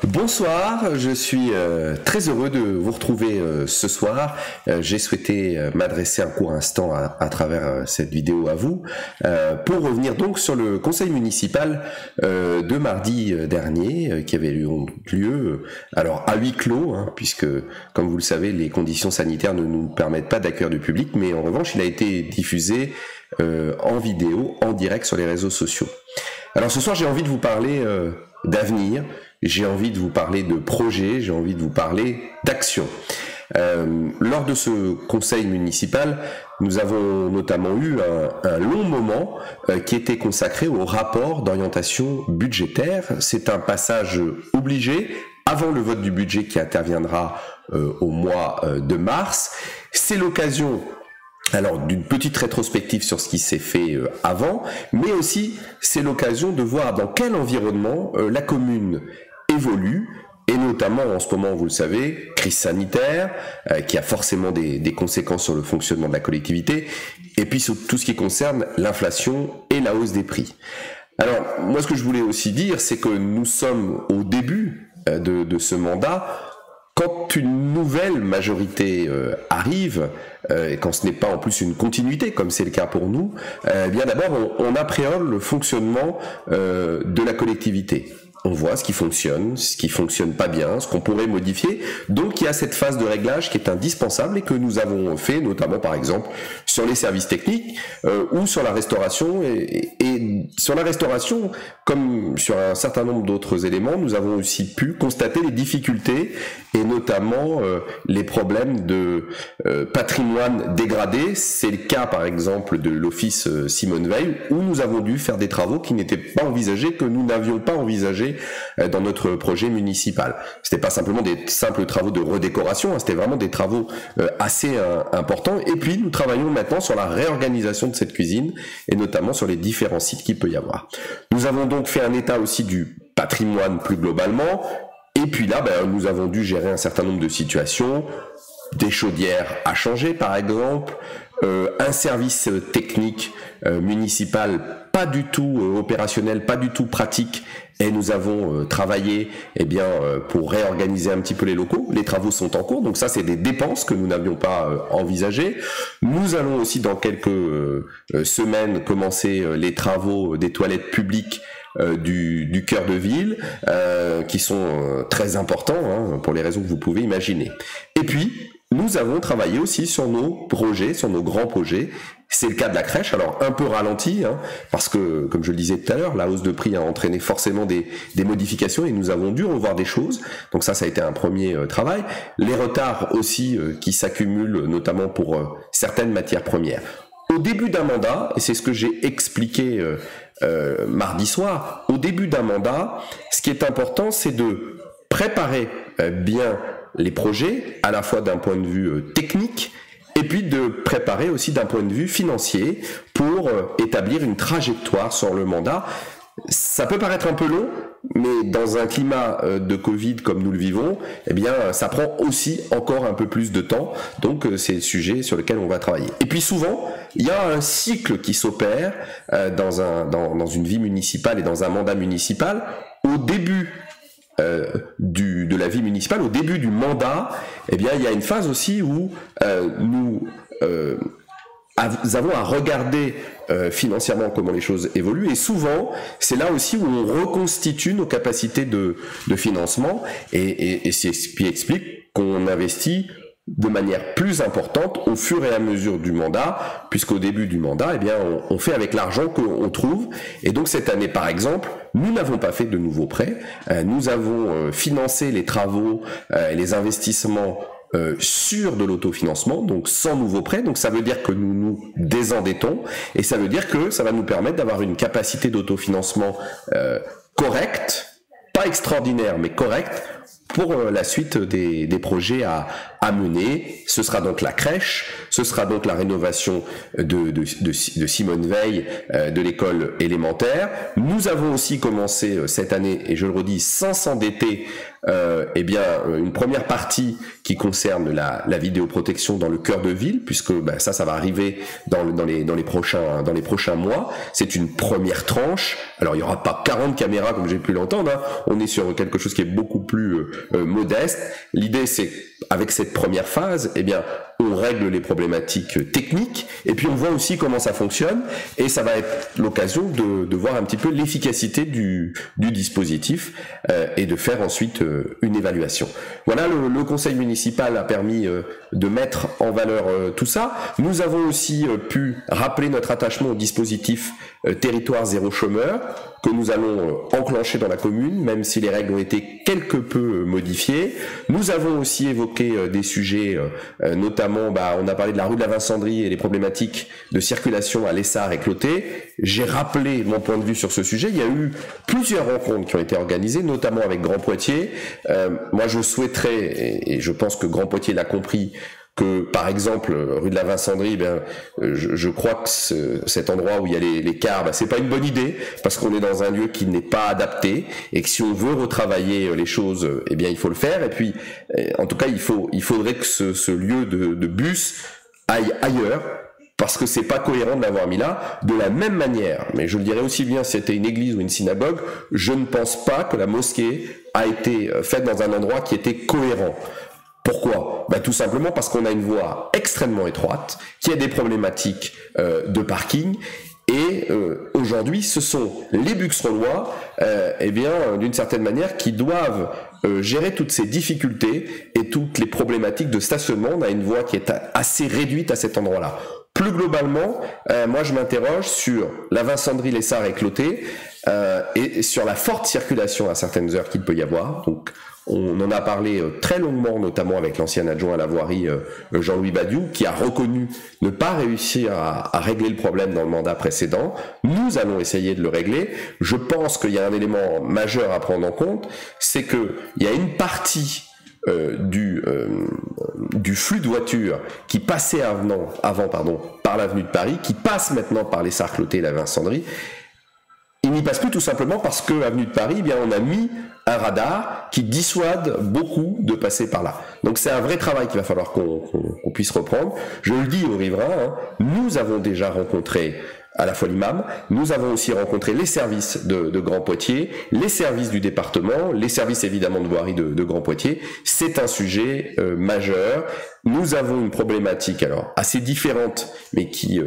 Bonsoir, je suis très heureux de vous retrouver ce soir. J'ai souhaité m'adresser un court instant à travers cette vidéo à vous pour revenir donc sur le conseil municipal de mardi dernier qui avait lieu alors à huis clos, puisque comme vous le savez les conditions sanitaires ne nous permettent pas d'accueillir du public, mais en revanche il a été diffusé en vidéo, en direct sur les réseaux sociaux. Alors ce soir j'ai envie de vous parler d'avenir, j'ai envie de vous parler de projets, j'ai envie de vous parler d'action. Lors de ce conseil municipal, nous avons notamment eu un long moment qui était consacré au rapport d'orientation budgétaire. C'est un passage obligé avant le vote du budget qui interviendra au mois de mars. C'est l'occasion alors d'une petite rétrospective sur ce qui s'est fait avant, mais aussi c'est l'occasion de voir dans quel environnement la commune évolue, et notamment en ce moment, vous le savez, crise sanitaire, qui a forcément des conséquences sur le fonctionnement de la collectivité, et puis sur tout ce qui concerne l'inflation et la hausse des prix. Alors, moi ce que je voulais aussi dire, c'est que nous sommes au début de ce mandat. Quand une nouvelle majorité arrive, et quand ce n'est pas en plus une continuité, comme c'est le cas pour nous, bien d'abord on appréhende le fonctionnement de la collectivité. On voit ce qui fonctionne pas bien, ce qu'on pourrait modifier. Donc il y a cette phase de réglage qui est indispensable et que nous avons fait, notamment par exemple sur les services techniques ou sur la restauration. Et sur la restauration, comme sur un certain nombre d'autres éléments, nous avons aussi pu constater les difficultés et notamment les problèmes de patrimoine dégradé. C'est le cas par exemple de l'office Simone Veil, où nous avons dû faire des travaux qui n'étaient pas envisagés, que nous n'avions pas envisagés dans notre projet municipal. C'était pas simplement des simples travaux de redécoration, c'était vraiment des travaux assez importants. Et puis nous travaillons maintenant sur la réorganisation de cette cuisine et notamment sur les différents sites qu'il peut y avoir. Nous avons donc fait un état aussi du patrimoine plus globalement. Et puis là, nous avons dû gérer un certain nombre de situations, des chaudières à changer par exemple, un service technique municipal pas du tout opérationnel, pas du tout pratique, et nous avons travaillé pour réorganiser un petit peu les locaux. Les travaux sont en cours, donc ça c'est des dépenses que nous n'avions pas envisagées. Nous allons aussi dans quelques semaines commencer les travaux des toilettes publiques du cœur de ville, qui sont très importants pour les raisons que vous pouvez imaginer. Et puis, nous avons travaillé aussi sur nos projets, sur nos grands projets. C'est le cas de la crèche, alors un peu ralenti, parce que, comme je le disais tout à l'heure, la hausse de prix a entraîné forcément des modifications et nous avons dû revoir des choses. Donc ça a été un premier travail. Les retards aussi qui s'accumulent, notamment pour certaines matières premières. Au début d'un mandat, et c'est ce que j'ai expliqué mardi soir, au début d'un mandat, ce qui est important, c'est de préparer bien les projets, à la fois d'un point de vue technique, et puis de préparer aussi d'un point de vue financier pour établir une trajectoire sur le mandat. Ça peut paraître un peu long, mais dans un climat de Covid comme nous le vivons, ça prend aussi encore un peu plus de temps. Donc c'est le sujet sur lequel on va travailler. Et puis souvent, il y a un cycle qui s'opère dans une vie municipale et dans un mandat municipal. Au début de la vie municipale, au début du mandat, il y a une phase aussi où nous avons à regarder financièrement comment les choses évoluent, et souvent c'est là aussi où on reconstitue nos capacités de financement, et c'est ce qui explique qu'on investit de manière plus importante au fur et à mesure du mandat, puisqu'au début du mandat, on fait avec l'argent qu'on trouve. Et donc cette année, par exemple, nous n'avons pas fait de nouveaux prêts. Nous avons financé les travaux et les investissements sur de l'autofinancement, donc sans nouveaux prêts. Donc ça veut dire que nous nous désendettons, et ça veut dire que ça va nous permettre d'avoir une capacité d'autofinancement correcte, pas extraordinaire, mais correcte, pour la suite des projets à mener. Ce sera donc la crèche, ce sera donc la rénovation de Simone Veil, de l'école élémentaire. Nous avons aussi commencé cette année, et je le redis, sans s'endetter, eh bien une première partie qui concerne la vidéoprotection dans le cœur de ville, puisque ça va arriver dans les prochains mois. C'est une première tranche. Alors il y aura pas 40 caméras comme j'ai pu l'entendre, hein. On est sur quelque chose qui est beaucoup plus modeste. L'idée, c'est avec cette première phase, eh bien on règle les problématiques techniques et puis on voit aussi comment ça fonctionne, et ça va être l'occasion de voir un petit peu l'efficacité du dispositif et de faire ensuite une évaluation. Voilà, le conseil municipal a permis de mettre en valeur tout ça. Nous avons aussi pu rappeler notre attachement au dispositif territoire zéro chômeur que nous allons enclencher dans la commune, même si les règles ont été quelque peu modifiées. Nous avons aussi évoqué des sujets, notamment, on a parlé de la rue de la Vincendrie et les problématiques de circulation à Lessard et Clotet. J'ai rappelé mon point de vue sur ce sujet. Il y a eu plusieurs rencontres qui ont été organisées, notamment avec Grand Poitiers. Moi, je souhaiterais, et je pense que Grand Poitiers l'a compris, que par exemple rue de la Vincendrie, je crois que cet endroit où il y a les cars, c'est pas une bonne idée, parce qu'on est dans un lieu qui n'est pas adapté, et que si on veut retravailler les choses, eh bien il faut le faire. Et puis en tout cas il faudrait que ce lieu de bus aille ailleurs, parce que c'est pas cohérent de l'avoir mis là. De la même manière, mais je le dirais aussi bien si c'était une église ou une synagogue, je ne pense pas que la mosquée a été faite dans un endroit qui était cohérent. Pourquoi ? Tout simplement parce qu'on a une voie extrêmement étroite, qui a des problématiques de parking, et aujourd'hui ce sont les Buxerollois, d'une certaine manière, qui doivent gérer toutes ces difficultés et toutes les problématiques de stationnement. On a une voie qui est assez réduite à cet endroit-là. Plus globalement, moi je m'interroge sur la Vincendrie, Lessard et Clotet, et sur la forte circulation à certaines heures qu'il peut y avoir. Donc on en a parlé très longuement, notamment avec l'ancien adjoint à la voirie Jean-Louis Badiou, qui a reconnu ne pas réussir à régler le problème dans le mandat précédent. Nous allons essayer de le régler. Je pense qu'il y a un élément majeur à prendre en compte, c'est qu'il y a une partie du flux de voitures qui passait avant par l'avenue de Paris, qui passe maintenant par les Sarclotés et la Vincendrie. Il n'y passe plus tout simplement parce que avenue de Paris, on a mis un radar qui dissuade beaucoup de passer par là. Donc c'est un vrai travail qu'il va falloir qu'on puisse reprendre. Je le dis aux riverains, nous avons déjà rencontré à la fois l'imam, nous avons aussi rencontré les services de Grand Poitiers, les services du département, les services évidemment de voirie de Grand Poitiers. C'est un sujet majeur. Nous avons une problématique alors assez différente, mais qui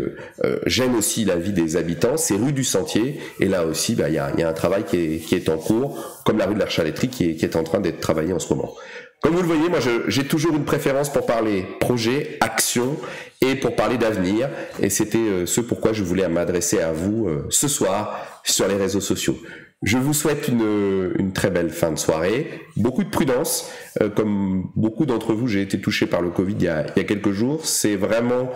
gêne aussi la vie des habitants, c'est rue du Sentier, et là aussi il y a un travail qui est en cours, comme la rue de l'Archalétrie qui est en train d'être travaillée en ce moment. Comme vous le voyez, moi j'ai toujours une préférence pour parler projet, action, et pour parler d'avenir, et c'était ce pourquoi je voulais m'adresser à vous ce soir sur les réseaux sociaux. Je vous souhaite une très belle fin de soirée, beaucoup de prudence, comme beaucoup d'entre vous, j'ai été touché par le Covid il y a quelques jours. C'est vraiment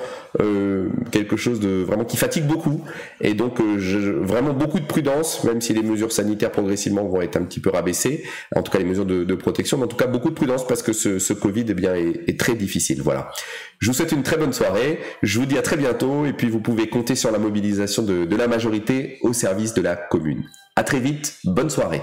quelque chose de vraiment qui fatigue beaucoup, et donc vraiment beaucoup de prudence, même si les mesures sanitaires progressivement vont être un petit peu rabaissées, en tout cas les mesures de protection, mais en tout cas beaucoup de prudence parce que ce Covid est très difficile. Voilà. Je vous souhaite une très bonne soirée, je vous dis à très bientôt, et puis vous pouvez compter sur la mobilisation de la majorité au service de la commune. À très vite, bonne soirée.